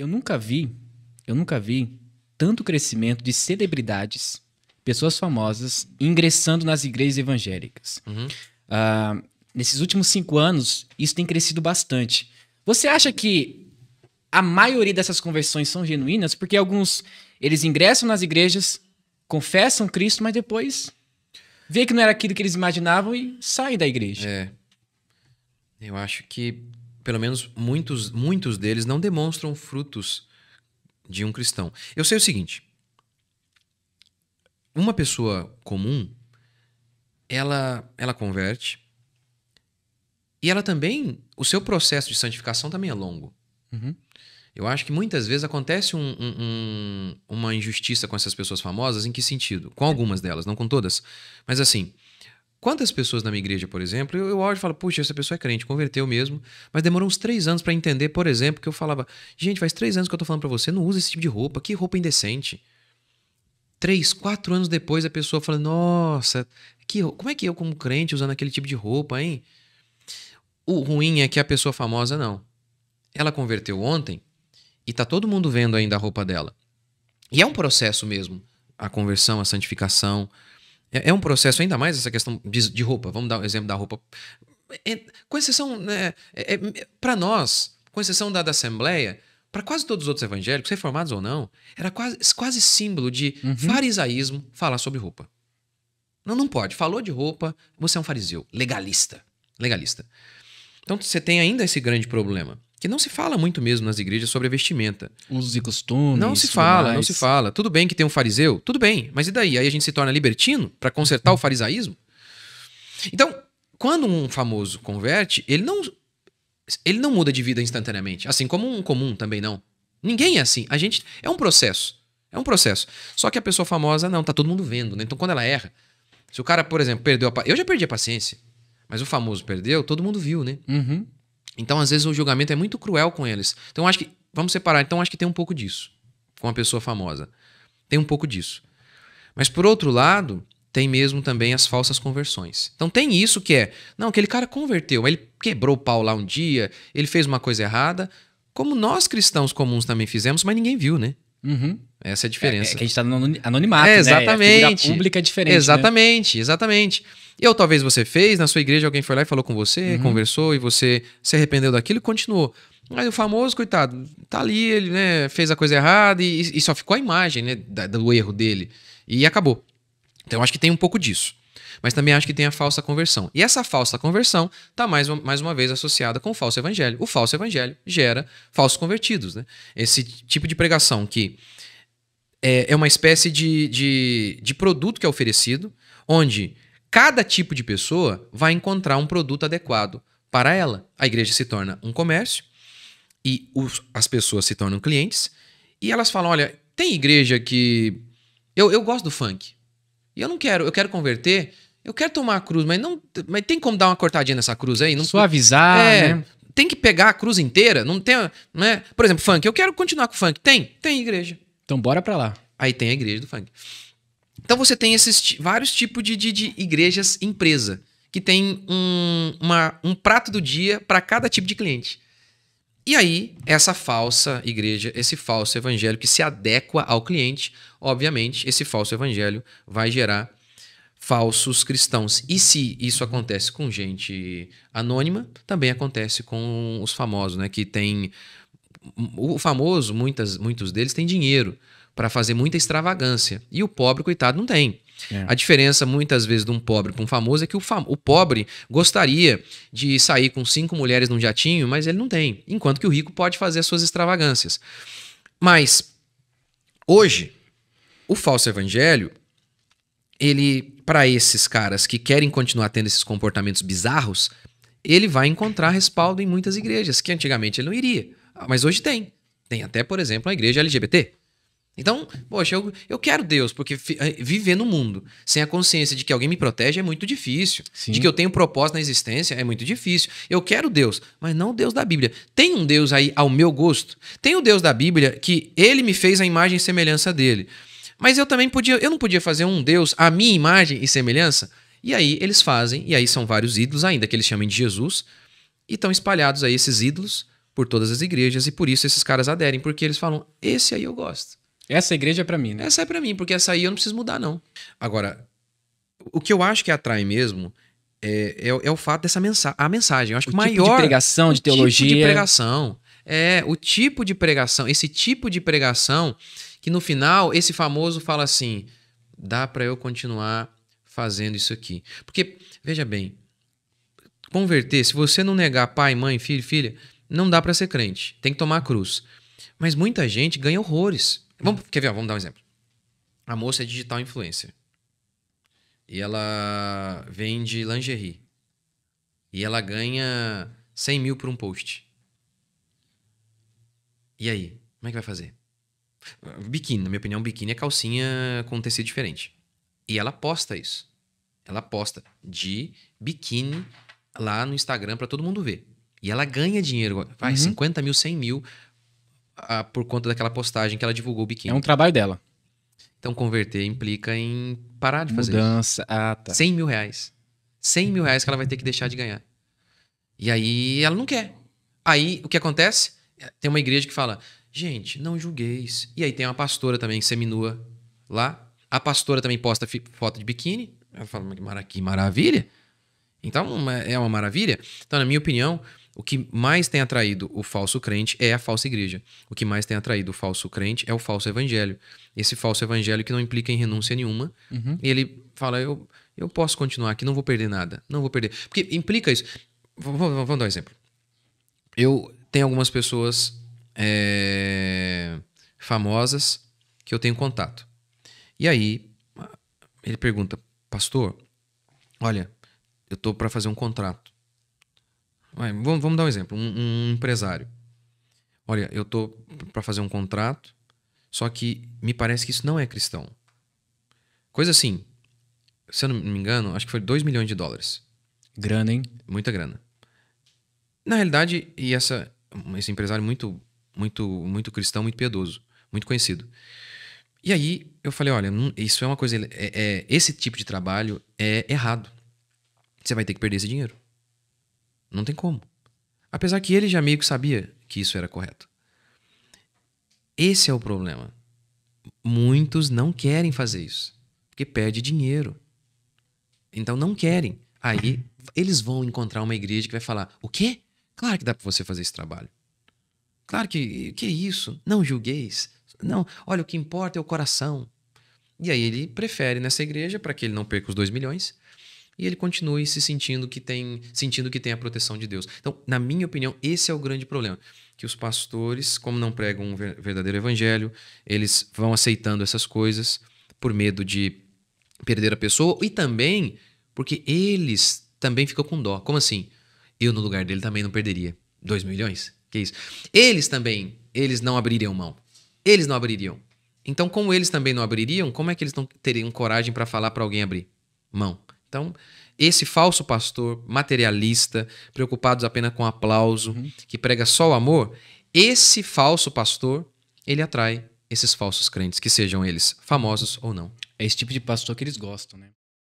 Eu nunca vi tanto crescimento de celebridades, pessoas famosas, ingressando nas igrejas evangélicas. Nesses últimos 5 anos, isso tem crescido bastante. Você acha que a maioria dessas conversões são genuínas? Porque alguns, eles ingressam nas igrejas, confessam Cristo, mas depois vê que não era aquilo que eles imaginavam e saem da igreja. Eu acho que, pelo menos, muitos deles não demonstram frutos de um cristão. Eu sei o seguinte: uma pessoa comum, ela converte, e ela também, o seu processo de santificação também é longo. Eu acho que muitas vezes acontece uma injustiça com essas pessoas famosas. Em que sentido? Com algumas delas, não com todas. Mas assim, quantas pessoas na minha igreja, por exemplo, eu olho e falo, puxa, essa pessoa é crente, converteu mesmo, mas demorou uns 3 anos para entender, por exemplo, que eu falava, gente, faz 3 anos que eu tô falando para você, não usa esse tipo de roupa, que roupa indecente. 3, 4 anos depois a pessoa fala, nossa, como é que eu como crente usando aquele tipo de roupa, hein? O ruim é que a pessoa famosa não. Ela converteu ontem e tá todo mundo vendo ainda a roupa dela. E é um processo mesmo, a conversão, a santificação. É um processo, ainda mais essa questão de roupa. Vamos dar um exemplo da roupa. Com exceção, né, para nós, com exceção da Assembleia, para quase todos os outros evangélicos, reformados ou não, era quase símbolo de farisaísmo falar sobre roupa. Não pode. Falou de roupa, você é um fariseu. Legalista. Então você tem ainda esse grande problema, que não se fala muito mesmo nas igrejas sobre a vestimenta. Usos e costumes. Não se fala. Tudo bem que tem um fariseu? Tudo bem. Mas e daí? Aí a gente se torna libertino para consertar o farisaísmo? Então, quando um famoso converte, ele não muda de vida instantaneamente. Assim como um comum também não. Ninguém é assim. É um processo. Só que a pessoa famosa não, tá todo mundo vendo, né? Então quando ela erra, se o cara, por exemplo, perdeu eu já perdi a paciência, mas o famoso perdeu, todo mundo viu, né? Então, às vezes, o julgamento é muito cruel com eles. Então, acho que... Vamos separar. Então, acho que tem um pouco disso com a pessoa famosa. Tem um pouco disso. Mas, por outro lado, tem mesmo também as falsas conversões. Então, tem isso que é... Não, aquele cara converteu. Ele quebrou o pau lá um dia, ele fez uma coisa errada, como nós cristãos comuns também fizemos, mas ninguém viu, né? Essa é a diferença. É que a gente tá no anonimato, exatamente. Né? A figura pública é diferente. Exatamente. Ou talvez você fez, na sua igreja alguém foi lá e falou com você, conversou, e você se arrependeu daquilo e continuou. Aí o famoso, coitado, tá ali, ele, né, fez a coisa errada e só ficou a imagem, né, do erro dele. E acabou. Então eu acho que tem um pouco disso. Mas também acho que tem a falsa conversão. E essa falsa conversão está mais uma vez associada com o falso evangelho. O falso evangelho gera falsos convertidos, né? Esse tipo de pregação que é uma espécie de produto que é oferecido, onde cada tipo de pessoa vai encontrar um produto adequado para ela. A igreja se torna um comércio e as pessoas se tornam clientes e elas falam, olha, tem igreja que... Eu gosto do funk e eu quero converter, eu quero tomar a cruz, mas tem como dar uma cortadinha nessa cruz aí? Não, suavizar, né? Tem que pegar a cruz inteira? Não tem, né? Por exemplo, funk, eu quero continuar com o funk. Tem igreja. Então bora pra lá. Aí tem a igreja do funk. Então você tem esses vários tipos de igrejas empresa, que tem um prato do dia para cada tipo de cliente. E aí, essa falsa igreja, esse falso evangelho que se adequa ao cliente, obviamente, esse falso evangelho vai gerar falsos cristãos. E se isso acontece com gente anônima, também acontece com os famosos, né? Que tem... O famoso, muitos deles têm dinheiro para fazer muita extravagância. E o pobre, coitado, não tem. A diferença, muitas vezes, de um pobre para um famoso é que o pobre gostaria de sair com 5 mulheres num jatinho, mas ele não tem. Enquanto que o rico pode fazer as suas extravagâncias. Mas, hoje, o falso evangelho, ele, para esses caras que querem continuar tendo esses comportamentos bizarros, ele vai encontrar respaldo em muitas igrejas, que antigamente ele não iria. Mas hoje tem. Tem até, por exemplo, a igreja LGBT. Então, poxa, eu quero Deus, porque viver no mundo sem a consciência de que alguém me protege é muito difícil. Sim. De que eu tenho propósito na existência é muito difícil. Eu quero Deus, mas não o Deus da Bíblia. Tem um Deus aí ao meu gosto? Tem o Deus da Bíblia que ele me fez a imagem e semelhança dele. Mas eu não podia fazer um Deus à minha imagem e semelhança? E aí eles fazem, e aí são vários ídolos ainda, que eles chamam de Jesus, e estão espalhados aí esses ídolos por todas as igrejas e por isso esses caras aderem, porque eles falam, esse aí eu gosto. Essa igreja é pra mim, né? Essa é pra mim, porque essa aí eu não preciso mudar, não. Agora, o que eu acho que atrai mesmo é o fato dessa mensagem. Eu acho que o maior... tipo de pregação, de teologia. Tipo de pregação. O tipo de pregação. Esse tipo de pregação que no final, esse famoso fala assim, dá pra eu continuar fazendo isso aqui. Porque, veja bem, converter, se você não negar pai, mãe, filho, filha, não dá pra ser crente. Tem que tomar a cruz. Mas muita gente ganha horrores. Quer ver? Vamos dar um exemplo. A moça é digital influencer. E ela vende lingerie. E ela ganha 100 mil por um post. E aí? Como é que vai fazer? Biquíni, na minha opinião, biquíni é calcinha com tecido diferente. E ela posta isso. Ela posta de biquíni lá no Instagram pra todo mundo ver. E ela ganha dinheiro. Vai, 50 mil, 100 mil por conta daquela postagem que ela divulgou o biquíni. É um trabalho dela. Então, converter implica em parar de fazer Mudança. isso. Ah, tá. 100 mil reais. 100 mil reais que ela vai ter que deixar de ganhar. E aí, ela não quer. Aí, o que acontece? Tem uma igreja que fala, gente, não julgueis. E aí tem uma pastora também, seminua lá. A pastora também posta foto de biquíni. Ela fala, que maravilha. Então, é uma maravilha. Então, na minha opinião, o que mais tem atraído o falso crente é a falsa igreja. O que mais tem atraído o falso crente é o falso evangelho. Esse falso evangelho que não implica em renúncia nenhuma. E ele fala, eu posso continuar aqui, não vou perder nada. Não vou perder. Porque implica isso. Vamos dar um exemplo. Eu tenho algumas pessoas famosas que eu tenho contato. E aí, ele pergunta, pastor, olha, eu tô para fazer um contrato. Vamos dar um exemplo. Um empresário. Olha, eu tô para fazer um contrato, só que me parece que isso não é cristão. Coisa assim, se eu não me engano, acho que foi 2 milhões de dólares. Grana, hein? Muita grana. Na realidade, esse empresário muito, muito, muito cristão, muito piedoso, muito conhecido. E aí eu falei, olha, isso é uma coisa... esse tipo de trabalho é errado. Você vai ter que perder esse dinheiro. Não tem como. Apesar que ele já meio que sabia que isso era correto. Esse é o problema. Muitos não querem fazer isso. Porque perde dinheiro. Então não querem. Aí eles vão encontrar uma igreja que vai falar, o quê? Claro que dá pra você fazer esse trabalho. Claro que é isso? Não julgueis. Não, olha, o que importa é o coração. E aí ele prefere nessa igreja para que ele não perca os 2 milhões e ele continue se sentindo que tem a proteção de Deus. Então, na minha opinião, esse é o grande problema. Que os pastores, como não pregam um verdadeiro evangelho, eles vão aceitando essas coisas por medo de perder a pessoa e também porque eles também ficam com dó. Como assim? Eu, no lugar dele, também não perderia 2 milhões? Que isso? Eles não abririam mão. Eles não abririam. Então, como eles também não abririam, como é que eles não teriam coragem para falar para alguém abrir mão? Então, esse falso pastor materialista, preocupado apenas com aplauso, que prega só o amor, esse falso pastor, ele atrai esses falsos crentes, que sejam eles famosos ou não. É esse tipo de pastor que eles gostam, né?